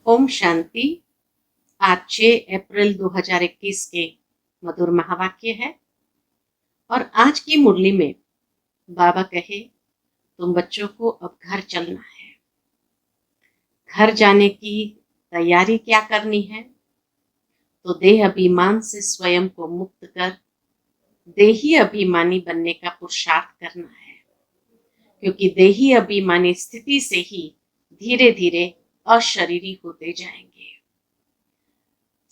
ओम शांति। आज 6 अप्रैल 2021 के मधुर महावाक्य है और आज की मुरली में बाबा कहे तुम बच्चों को अब घर चलना है। घर जाने की तैयारी क्या करनी है? तो देह अभिमान से स्वयं को मुक्त कर देही अभिमानी बनने का पुरुषार्थ करना है, क्योंकि देही अभिमानी स्थिति से ही धीरे धीरे अशरीरी होते जाएंगे।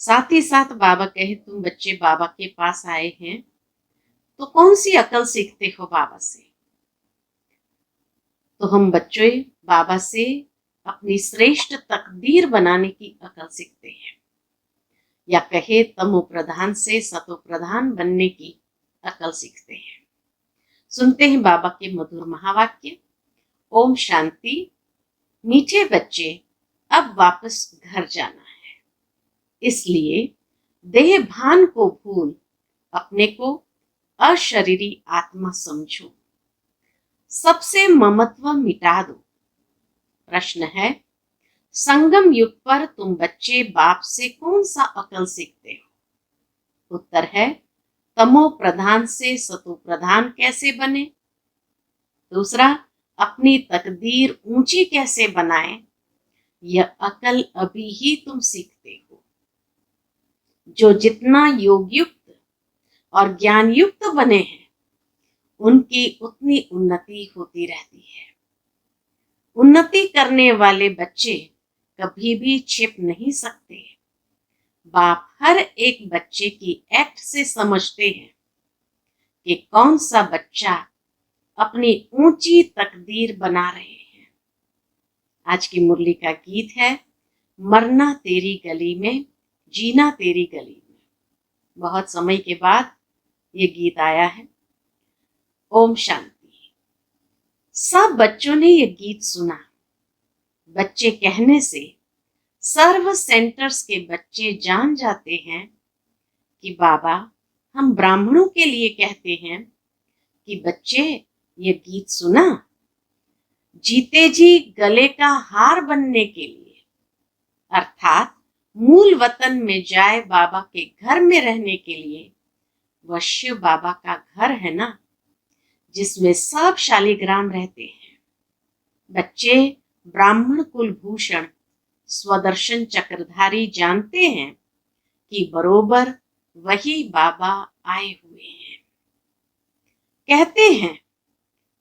साथ ही साथ बाबा कहे तुम बच्चे बाबा के पास आए हैं तो कौन सी अकल सीखते हो बाबा से? तो हम बच्चे बाबा से अपनी श्रेष्ठ तकदीर बनाने की अकल सीखते हैं, या कहे तमो प्रधान से सतो प्रधान बनने की अकल सीखते हैं। सुनते हैं बाबा के मधुर महावाक्य। ओम शांति। मीठे बच्चे, अब वापस घर जाना है, इसलिए देह भान को भूल अपने को अशरीरी आत्मा समझो। सबसे ममत्व मिटा दो। प्रश्न है, संगम युग पर तुम बच्चे बाप से कौन सा अकल सीखते हो? उत्तर है, तमो प्रधान से सतो प्रधान कैसे बने। दूसरा, अपनी तकदीर ऊंची कैसे बनाएं, यह अकल अभी ही तुम सीखते हो। जो जितना योग युक्त और ज्ञान युक्त बने हैं उनकी उतनी उन्नति होती रहती है। उन्नति करने वाले बच्चे कभी भी छिप नहीं सकते। बाप हर एक बच्चे की एक्ट से समझते हैं कि कौन सा बच्चा अपनी ऊंची तकदीर बना रहे हैं। आज की मुरली का गीत है, मरना तेरी गली में, जीना तेरी गली में। बहुत समय के बाद ये गीत आया है। ओम शांति। सब बच्चों ने ये गीत सुना। बच्चे कहने से सर्व सेंटर्स के बच्चे जान जाते हैं कि बाबा हम ब्राह्मणों के लिए कहते हैं कि बच्चे ये गीत सुना। जीते जी गले का हार बनने के लिए, अर्थात मूल वतन में जाए बाबा के घर में रहने के लिए। वह शिव बाबा का घर है ना, जिसमें सब शालिग्राम रहते हैं। बच्चे ब्राह्मण कुलभूषण स्वदर्शन चक्रधारी जानते हैं कि बरोबर वही बाबा आए हुए हैं। कहते हैं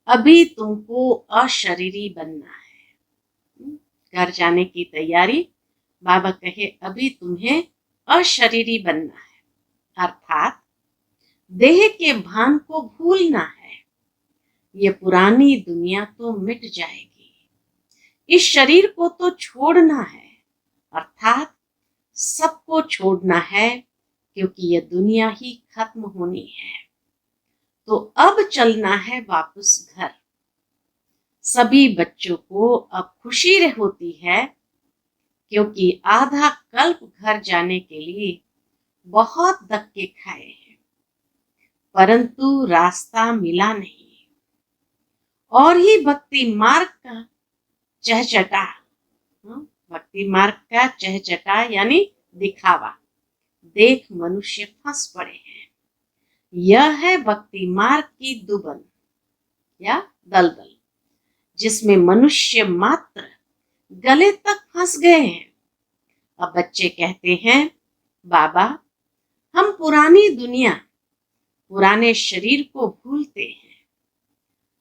अभी तुमको अशरीरी बनना है। घर जाने की तैयारी। बाबा कहे अभी तुम्हें अशरीरी बनना है, अर्थात देह के भान को भूलना है। ये पुरानी दुनिया तो मिट जाएगी, इस शरीर को तो छोड़ना है, अर्थात सबको छोड़ना है, क्योंकि ये दुनिया ही खत्म होनी है। तो अब चलना है वापस घर। सभी बच्चों को अब खुशी होती है, क्योंकि आधा कल्प घर जाने के लिए बहुत धक्के खाए हैं, परंतु रास्ता मिला नहीं। और ही भक्ति मार्ग का चहचटा, भक्ति मार्ग का चहचटा यानी दिखावा देख मनुष्य फंस पड़े हैं। यह है भक्ति मार्ग की दुबन या दलदल, जिसमें मनुष्य मात्र गले तक फंस गए हैं। अब बच्चे कहते हैं बाबा हम पुरानी दुनिया, पुराने शरीर को भूलते हैं।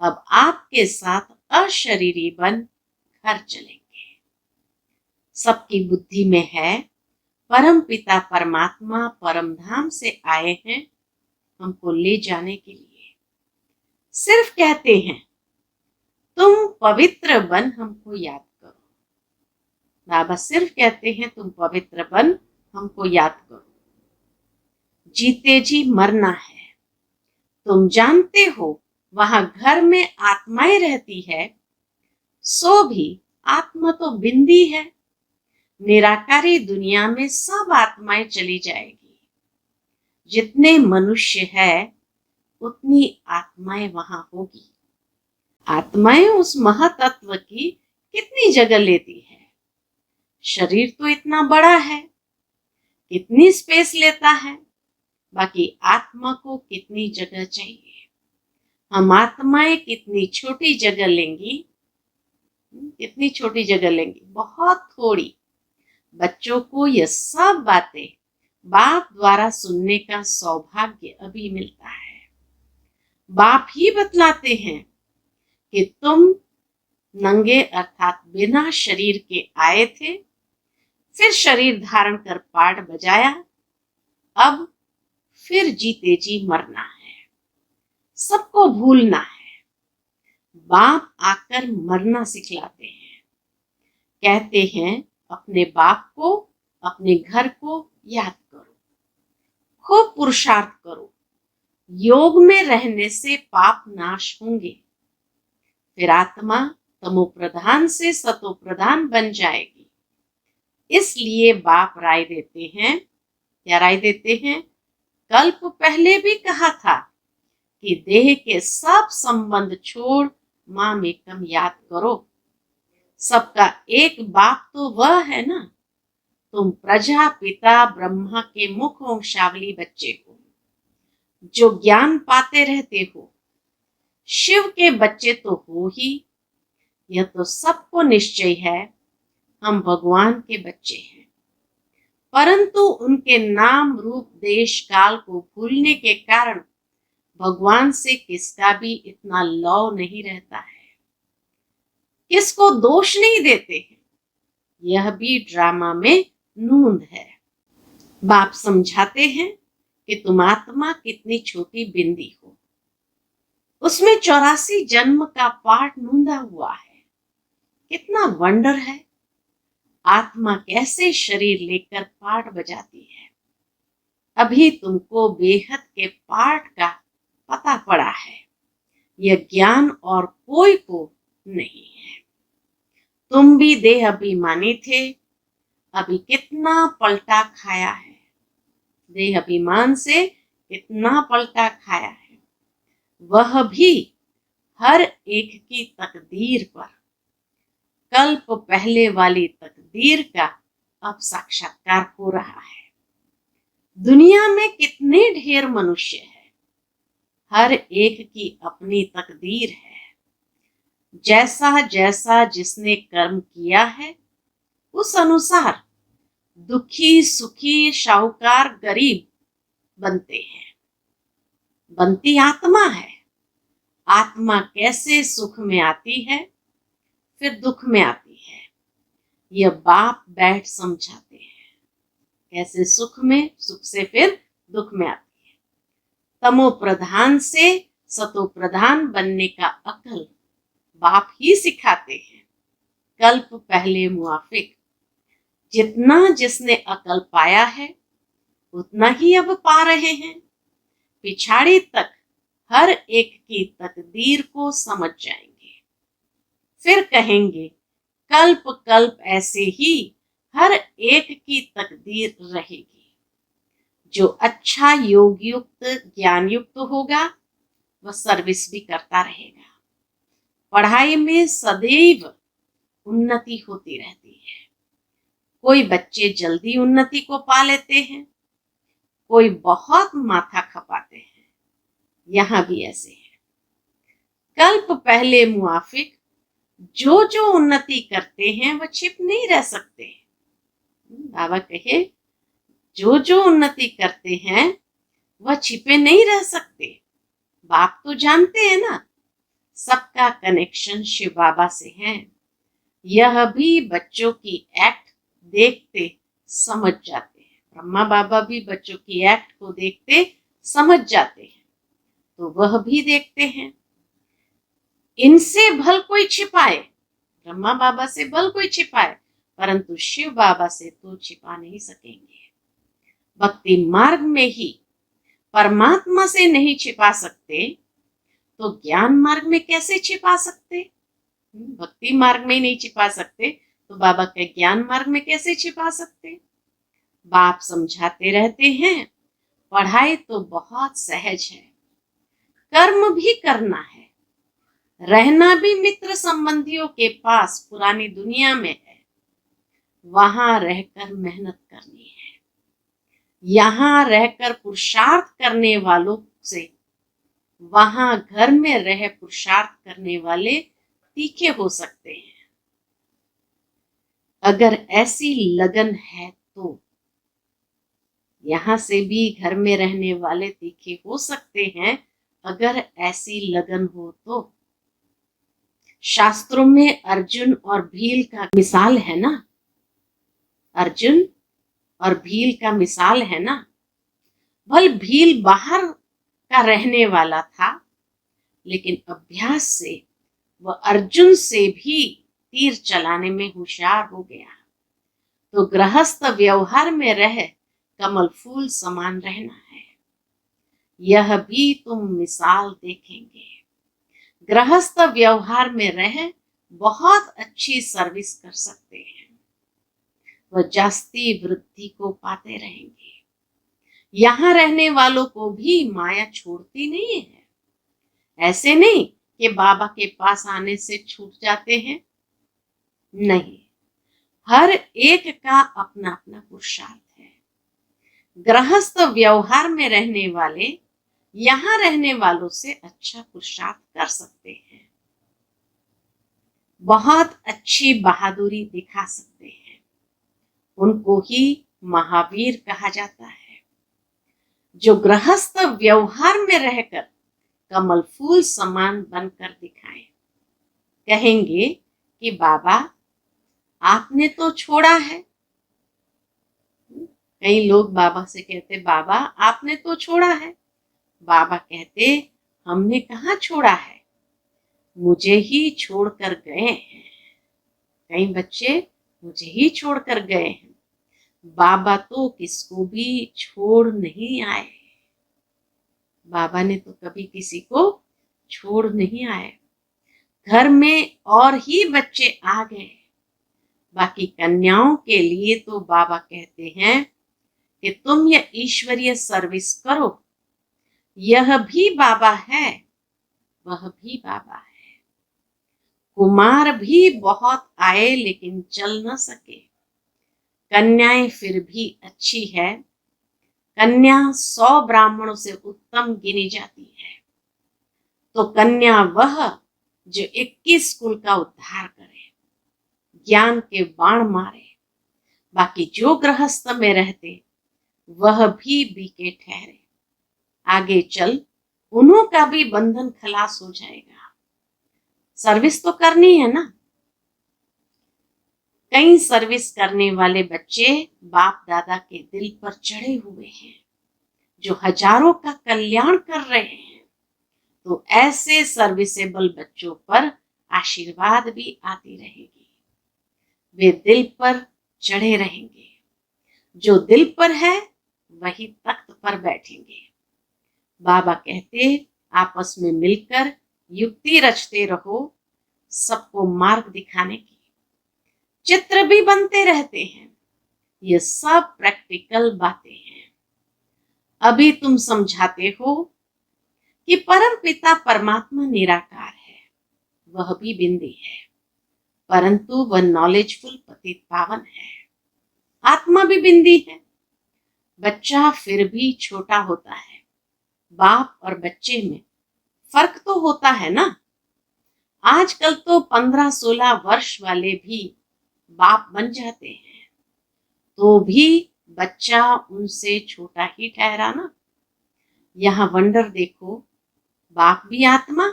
अब आपके साथ अशरीरी बन घर चलेंगे। सबकी बुद्धि में है परम पिता परमात्मा परम धाम से आए हैं हमको ले जाने के लिए। सिर्फ कहते हैं तुम पवित्र बन हमको याद करो। बाबा सिर्फ कहते हैं तुम पवित्र बन हमको याद करो। जीते जी मरना है। तुम जानते हो वहां घर में आत्माएं रहती है, सो भी आत्मा तो बिंदी है। निराकारी दुनिया में सब आत्माएं चली जाएगी। जितने मनुष्य है उतनी आत्माएं वहां होगी। आत्माएं उस महातत्व की कितनी जगह लेती है? शरीर तो इतना बड़ा है, कितनी स्पेस लेता है, बाकी आत्मा को कितनी जगह चाहिए। हम आत्माएं कितनी छोटी जगह लेंगी, कितनी छोटी जगह लेंगी, बहुत थोड़ी। बच्चों को यह सब बातें बाप द्वारा सुनने का सौभाग्य अभी मिलता है। बाप ही बतलाते हैं कि तुम नंगे अर्थात बिना शरीर के आए थे, फिर शरीर धारण कर पाठ बजाया, अब फिर जीते जी मरना है, सबको भूलना है। बाप आकर मरना सिखलाते हैं, कहते हैं अपने बाप को, अपने घर को याद करो, खूब पुरुषार्थ करो, योग में रहने से पाप नाश होंगे, फिर आत्मा तमो प्रधान से सतो प्रधान बन जाएगी। इसलिए बाप राय देते हैं, क्या राय देते हैं? कल्प पहले भी कहा था कि देह के सब संबंध छोड़ मां मेकम याद करो। सबका एक बाप तो वह है ना। तुम प्रजापिता ब्रह्मा के मुख वंशावली बच्चे हो, जो ज्ञान पाते रहते हो। शिव के बच्चे तो हो ही, यह तो सबको निश्चय है, हम भगवान के बच्चे हैं। परंतु उनके नाम रूप देश काल को भूलने के कारण भगवान से किसका भी इतना लौ नहीं रहता है, किसको दोष नहीं देते हैं। यह भी ड्रामा में नूंद है। बाप समझाते हैं कि तुम आत्मा कितनी छोटी बिंदी हो, उसमें 84 जन्म का पाठ नूंदा हुआ है। कितना वंडर है, आत्मा कैसे शरीर लेकर पाठ बजाती है। अभी तुमको बेहद के पाठ का पता पड़ा है, यह ज्ञान और कोई को नहीं है। तुम भी देह अभिमानी थे, अभी कितना पलटा खाया है, देह अभिमान से कितना पलटा खाया है। वह भी हर एक की तकदीर पर, कल्प पहले वाली तकदीर का अब साक्षात्कार हो रहा है। दुनिया में कितने ढेर मनुष्य है, हर एक की अपनी तकदीर है। जैसा जैसा जिसने कर्म किया है, उस अनुसार दुखी सुखी शाहूकार गरीब बनते हैं। बनती आत्मा है। आत्मा कैसे सुख में आती है, फिर दुख में आती है, यह बाप बैठ समझाते हैं। कैसे सुख में, सुख से फिर दुख में आती है। तमो प्रधान से सतो प्रधान बनने का अकल बाप ही सिखाते हैं। कल्प पहले मुआफिक, जितना जिसने अकल पाया है उतना ही अब पा रहे हैं। पिछाड़ी तक हर एक की तकदीर को समझ जाएंगे, फिर कहेंगे कल्प कल्प ऐसे ही हर एक की तकदीर रहेगी। जो अच्छा योग युक्त ज्ञान युक्त होगा वह सर्विस भी करता रहेगा। पढ़ाई में सदैव उन्नति होती रहती है। कोई बच्चे जल्दी उन्नति को पा लेते हैं, कोई बहुत माथा खपाते हैं। यहां भी ऐसे है। कल्प पहले मुआफिक, जो जो उन्नति करते हैं वह छिप नहीं रह सकते। बाबा कहे जो जो उन्नति करते हैं वह छिपे नहीं रह सकते। बाप तो जानते हैं ना, सबका कनेक्शन शिव बाबा से है। यह भी बच्चों की एक्ट देखते समझ जाते हैं। ब्रह्मा बाबा भी बच्चों की एक्ट को देखते समझ जाते हैं, तो वह भी देखते हैं। इनसे भल कोई छिपाए, ब्रह्मा बाबा से भल कोई छिपाए, परंतु शिव बाबा से तो छिपा नहीं सकेंगे। भक्ति मार्ग में ही परमात्मा से नहीं छिपा सकते, तो ज्ञान मार्ग में कैसे छिपा सकते? भक्ति मार्ग में ही नहीं छिपा सकते, तो बाबा के ज्ञान मार्ग में कैसे छिपा सकते? बाप समझाते रहते हैं, पढ़ाई तो बहुत सहज है, कर्म भी करना है, रहना भी मित्र संबंधियों के पास पुरानी दुनिया में है। वहां रहकर मेहनत करनी है। यहां रहकर पुरुषार्थ करने वालों से वहां घर में रह पुरुषार्थ करने वाले तीखे हो सकते हैं। अगर ऐसी लगन है तो यहां से भी घर में रहने वाले तीखे हो सकते हैं। अगर ऐसी लगन हो तो शास्त्रों में अर्जुन और भील का मिसाल है ना, अर्जुन और भील का मिसाल है ना। भल भील बाहर का रहने वाला था, लेकिन अभ्यास से वह अर्जुन से भी तीर चलाने में होशियार हो गया। तो गृहस्थ व्यवहार में रह कमल फूल समान रहना है, यह भी तुम मिसाल देखेंगे। गृहस्थ व्यवहार में रह बहुत अच्छी सर्विस कर सकते हैं, वह जास्ती वृद्धि को पाते रहेंगे। यहां रहने वालों को भी माया छोड़ती नहीं है। ऐसे नहीं कि बाबा के पास आने से छूट जाते हैं, नहीं, हर एक का अपना अपना पुरुषार्थ है। गृहस्थ व्यवहार में रहने वाले यहां रहने वालों से अच्छा पुरुषार्थ कर सकते हैं, बहुत अच्छी बहादुरी दिखा सकते हैं। उनको ही महावीर कहा जाता है, जो गृहस्थ व्यवहार में रहकर कमल फूल समान बनकर दिखाएं। कहेंगे कि बाबा आपने तो छोड़ा है। कई लोग बाबा से कहते, बाबा आपने तो छोड़ा है। बाबा कहते, हमने कहाँ छोड़ा है, मुझे ही छोड़कर गए हैं। कई बच्चे मुझे ही छोड़कर गए हैं। बाबा तो किसको भी छोड़ नहीं आए। बाबा ने तो कभी किसी को छोड़ नहीं आए। घर में और ही बच्चे आ गए, बाकी कन्याओं के लिए तो बाबा कहते हैं कि तुम यह ईश्वरीय सर्विस करो। यह भी बाबा है, वह भी बाबा है। कुमार भी बहुत आए लेकिन चल न सके। कन्याएं फिर भी अच्छी है। कन्या 100 ब्राह्मणों से उत्तम गिनी जाती है। तो कन्या वह जो 21 कुल का उद्धार करे, ज्ञान के बाण मारे। बाकी जो गृहस्थ में रहते वह भी बीके ठहरे। आगे चल उन्हों का भी बंधन खलास हो जाएगा। सर्विस तो करनी है ना। कई सर्विस करने वाले बच्चे बाप दादा के दिल पर चढ़े हुए हैं, जो हजारों का कल्याण कर रहे हैं। तो ऐसे सर्विसेबल बच्चों पर आशीर्वाद भी आती रहेगी। वे दिल पर चढ़े रहेंगे। जो दिल पर है वही तख्त पर बैठेंगे। बाबा कहते, आपस में मिलकर युक्ति रचते रहो, सबको मार्ग दिखाने की। चित्र भी बनते रहते हैं। ये सब प्रैक्टिकल बातें हैं। अभी तुम समझाते हो कि परम पिता परमात्मा निराकार है, वह भी बिंदी है, परंतु वह नॉलेजफुल पतित पावन है। आत्मा भी बिंदी है। बच्चा फिर भी छोटा होता है। बाप और बच्चे में फर्क तो होता है ना। आजकल तो 15-16 वर्ष वाले भी बाप बन जाते हैं, तो भी बच्चा उनसे छोटा ही ठहरा ना। यहाँ वंडर देखो, बाप भी आत्मा,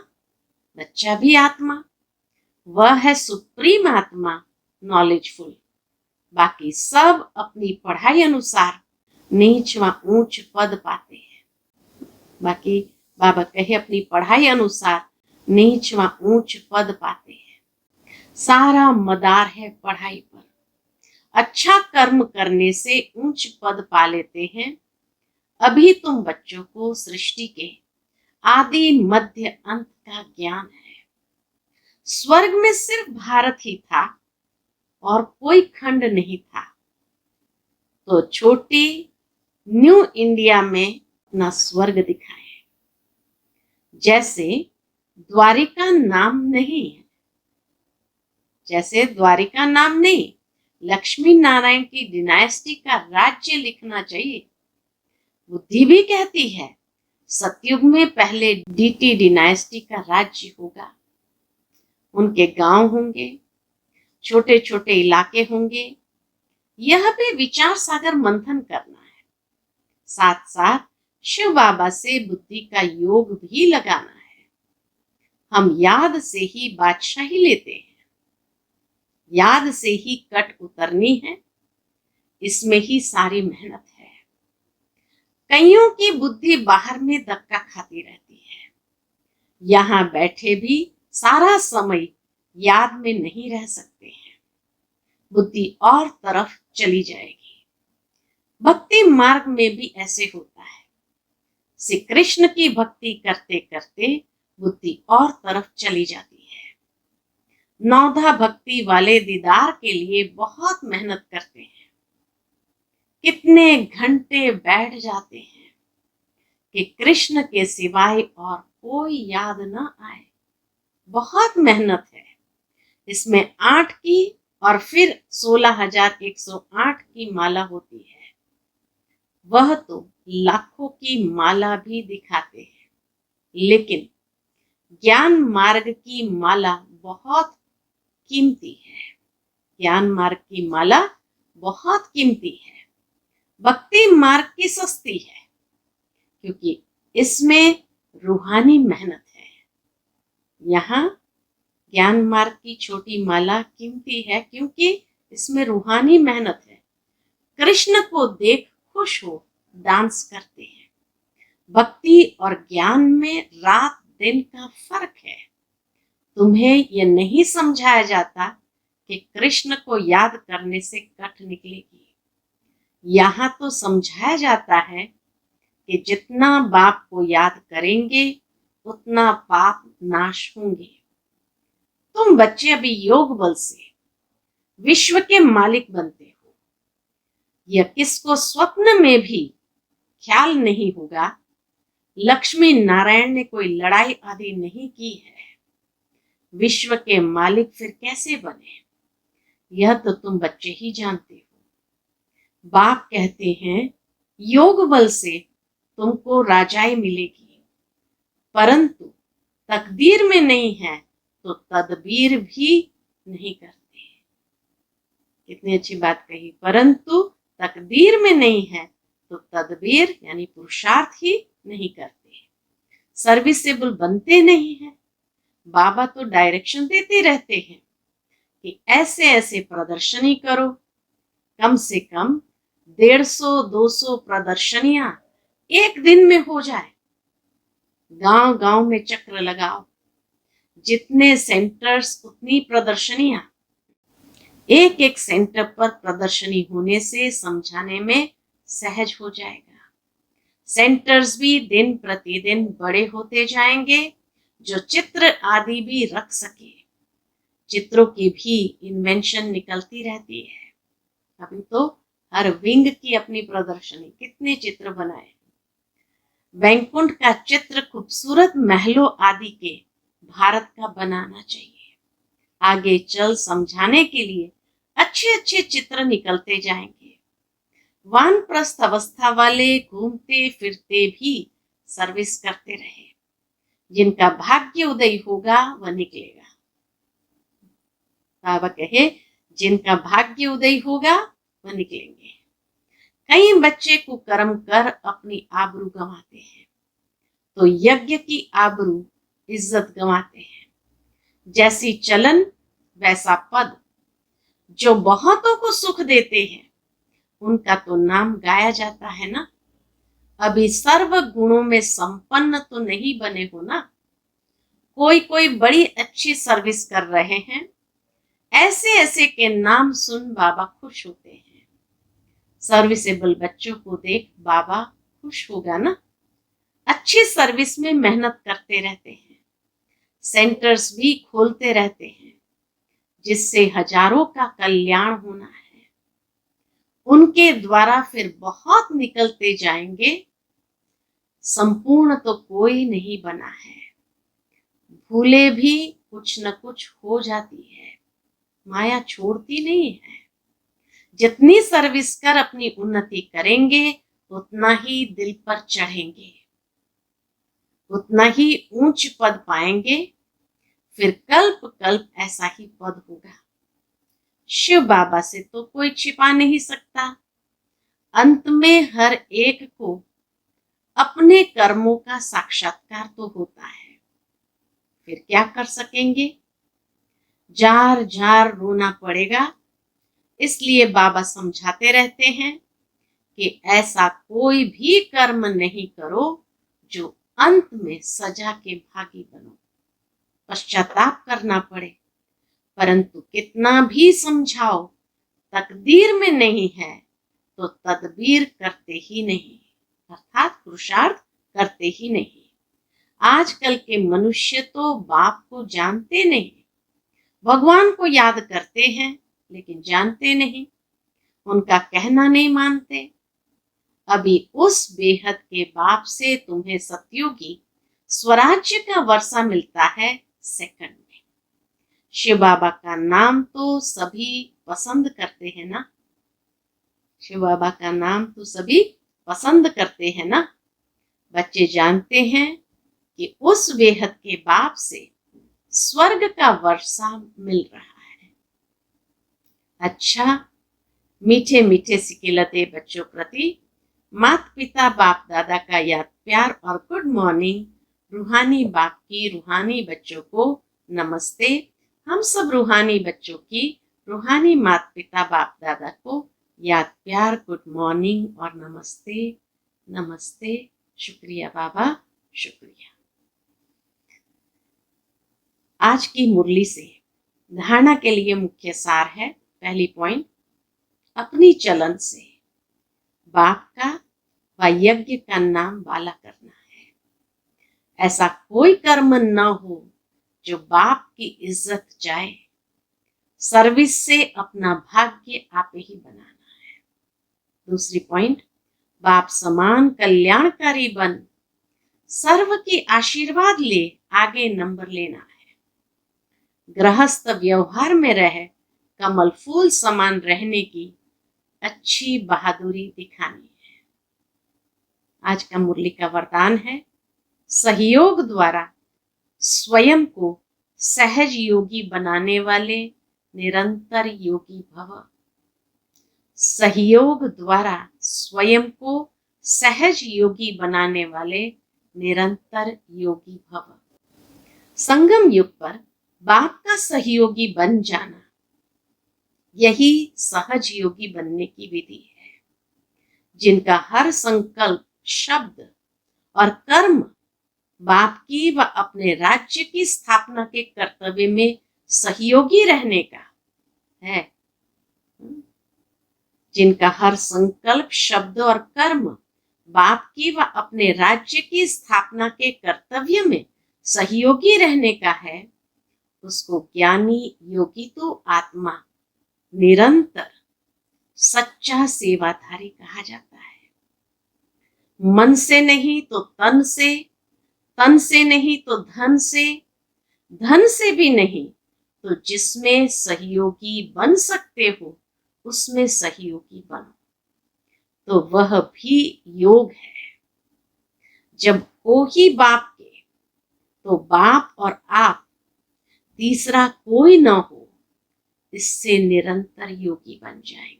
बच्चा भी आत्मा। वह है सुप्रीम आत्मा, नॉलेजफुल। बाकी सब अपनी पढ़ाई अनुसार नीच व ऊंच पद पाते हैं। बाकी बाबा कहे अपनी पढ़ाई अनुसार नीच व ऊंच पद पाते हैं। सारा मदार है पढ़ाई पर। अच्छा कर्म करने से ऊंच पद पा लेते हैं। अभी तुम बच्चों को सृष्टि के आदि मध्य अंत का ज्ञान है। स्वर्ग में सिर्फ भारत ही था और कोई खंड नहीं था। तो छोटी न्यू इंडिया में अपना स्वर्ग दिखाए। जैसे द्वारिका नाम नहीं है, जैसे द्वारिका नाम नहीं, लक्ष्मी नारायण की डिनाइस्टी का राज्य लिखना चाहिए। बुद्धि भी कहती है सतयुग में पहले डीटी डिनाइस्टी का राज्य होगा। उनके गांव होंगे, छोटे छोटे इलाके होंगे। यह भी विचार सागर मंथन करना है। साथ साथ शिव बाबा से बुद्धि का योग भी लगाना है। हम याद से ही बादशाही लेते हैं, याद से ही कट उतरनी है। इसमें ही सारी मेहनत है। कईयों की बुद्धि बाहर में धक्का खाती रहती है। यहां बैठे भी सारा समय याद में नहीं रह सकते हैं। बुद्धि और तरफ चली जाएगी। भक्ति मार्ग में भी ऐसे होता है। श्री कृष्ण की भक्ति करते करते बुद्धि और तरफ चली जाती है। नौधा भक्ति वाले दीदार के लिए बहुत मेहनत करते हैं। कितने घंटे बैठ जाते हैं कि कृष्ण के सिवाय और कोई याद न आए। बहुत मेहनत है। इसमें 8 की और फिर 16,108 की माला होती है। वह तो लाखों की माला भी दिखाते हैं, लेकिन ज्ञान मार्ग की माला बहुत कीमती है। ज्ञान मार्ग की माला बहुत कीमती है। भक्ति मार्ग की सस्ती है, क्योंकि इसमें रूहानी मेहनत है। यहाँ ज्ञान मार्ग की छोटी माला कीमती है, क्योंकि इसमें रूहानी मेहनत है। कृष्ण को देख खुश हो डांस करते हैं। भक्ति और ज्ञान में रात दिन का फर्क है। तुम्हें यह नहीं समझाया जाता कि कृष्ण को याद करने से कट निकलेगी। यहाँ तो समझाया जाता है कि जितना बाप को याद करेंगे उतना पाप नाश होंगे। तुम बच्चे अभी योग बल से विश्व के मालिक बनते हो। यह किसको स्वप्न में भी ख्याल नहीं होगा। लक्ष्मी नारायण ने कोई लड़ाई आदि नहीं की है। विश्व के मालिक फिर कैसे बने, यह तो तुम बच्चे ही जानते हो। बाप कहते हैं योग बल से तुमको राजाई मिलेगी, परंतु तकदीर में नहीं है तो तदबीर भी नहीं करते। कितनी अच्छी बात कही। परंतु तकदीर में नहीं है तो तदबीर यानी पुरुषार्थ ही नहीं करते। सर्विसेबल बनते नहीं है। बाबा तो डायरेक्शन देते रहते हैं कि ऐसे ऐसे प्रदर्शनी करो। कम से कम 150-200 प्रदर्शनियां एक दिन में हो जाए। गांव गांव में चक्र लगाओ। जितने सेंटर्स उतनी प्रदर्शनियां। एक एक सेंटर पर प्रदर्शनी होने से समझाने में सहज हो जाएगा। सेंटर्स भी दिन प्रतिदिन बड़े होते जाएंगे, जो चित्र आदि भी रख सके। चित्रों की भी इन्वेंशन निकलती रहती है। अभी तो हर विंग की अपनी प्रदर्शनी, कितने चित्र बनाए। वैकुंठ का चित्र खूबसूरत महलों आदि के भारत का बनाना चाहिए। आगे चल समझाने के लिए अच्छे अच्छे चित्र निकलते जाएंगे। वानप्रस्थ अवस्था वाले घूमते फिरते भी सर्विस करते रहे। जिनका भाग्य उदय होगा वह निकलेगा। बाबा कहे जिनका भाग्य उदय होगा वह निकलेंगे। कई बच्चे कुकर्म कर अपनी आबरू गंवाते हैं, तो यज्ञ की आबरू इज्जत गंवाते हैं। जैसी चलन वैसा पद। जो बहुतों को सुख देते हैं उनका तो नाम गाया जाता है ना। अभी सर्व गुणों में संपन्न तो नहीं बने हो ना। कोई कोई बड़ी अच्छी सर्विस कर रहे हैं। ऐसे ऐसे के नाम सुन बाबा खुश होते हैं। सर्विसेबल बच्चों को देख बाबा खुश होगा ना। अच्छी सर्विस में मेहनत करते रहते हैं। सेंटर्स भी खोलते रहते हैं, जिससे हजारों का कल्याण होना है। उनके द्वारा फिर बहुत निकलते जाएंगे। संपूर्ण तो कोई नहीं बना है। भूले भी कुछ न कुछ हो जाती है। माया छोड़ती नहीं है। जितनी सर्विस कर अपनी उन्नति करेंगे उतना ही दिल पर चढ़ेंगे, उतना ही ऊंच पद पाएंगे, फिर कल्प कल्प ऐसा ही पद होगा। शिव बाबा से तो कोई छिपा नहीं सकता। अंत में हर एक को अपने कर्मों का साक्षात्कार तो होता है, फिर क्या कर सकेंगे? जार जार रोना पड़ेगा। इसलिए बाबा समझाते रहते हैं कि ऐसा कोई भी कर्म नहीं करो जो अंत में सजा के भागी बनो, पश्चाताप करना पड़े। परंतु कितना भी समझाओ, तकदीर में नहीं है तो तदबीर करते ही नहीं, अर्थात पुरुषार्थ करते ही नहीं। आजकल के मनुष्य तो बाप को जानते नहीं, भगवान को याद करते हैं लेकिन जानते नहीं, उनका कहना नहीं मानते। अभी उस बेहद के बाप से तुम्हें सतयुगी स्वराज्य का वर्षा मिलता है सेकंड में। शिव बाबा का नाम तो सभी पसंद करते हैं ना, शिव बाबा का नाम तो सभी पसंद करते हैं ना। बच्चे जानते हैं कि उस बेहद के बाप से स्वर्ग का वर्षा मिल रहा है। अच्छा, मीठे मीठे सिकिलते बच्चों प्रति माता पिता बाप दादा का याद प्यार और गुड मॉर्निंग। रूहानी बाप की रूहानी बच्चों को नमस्ते। हम सब रूहानी बच्चों की रूहानी माता पिता बाप दादा को याद प्यार, गुड मॉर्निंग और नमस्ते। नमस्ते। शुक्रिया बाबा, शुक्रिया। आज की मुरली से धारणा के लिए मुख्य सार है। पहली पॉइंट, अपनी चलन से बाप का व यज्ञ का नाम वाला करना है। ऐसा कोई कर्म न हो जो बाप की इज्जत जाए। सर्विस से अपना भाग्य आप ही बनाना है। दूसरी पॉइंट, बाप समान कल्याणकारी बन सर्व की आशीर्वाद ले आगे नंबर लेना है। गृहस्थ व्यवहार में रह कमल फूल समान रहने की अच्छी बहादुरी दिखानी है। आज का मुरली का वरदान है, सहयोग द्वारा स्वयं को सहज योगी बनाने वाले निरंतर योगी भव। सहयोग द्वारा स्वयं को सहज योगी बनाने वाले निरंतर योगी भव। संगम युग पर बाप का सहयोगी बन जाना, यही सहज योगी बनने की विधि है। जिनका हर संकल्प, शब्द और कर्म बाप की व अपने राज्य की स्थापना के कर्तव्य में सहयोगी रहने का है। जिनका हर संकल्प, शब्द और कर्म बाप की व अपने राज्य की स्थापना के कर्तव्य में सहयोगी रहने का है, उसको ज्ञानी योगी तो आत्मा निरंतर सच्चा सेवाधारी कहा जाता है। मन से नहीं तो तन से, तन से नहीं तो धन से, धन से भी नहीं तो जिसमें सहयोगी बन सकते हो उसमें सहयोगी बनो, तो वह भी योग है। जब हो ही बाप के तो बाप और आप, तीसरा कोई न हो, इससे निरंतर योगी बन जाएंगे।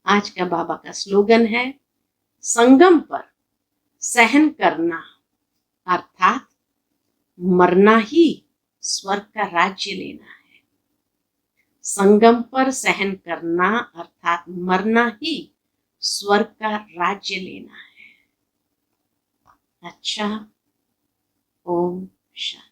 आज का बाबा का स्लोगन है, संगम पर सहन करना अर्थात मरना ही स्वर्ग का राज्य लेना है। संगम पर सहन करना अर्थात मरना ही स्वर्ग का राज्य लेना है। अच्छा, ओम शांति।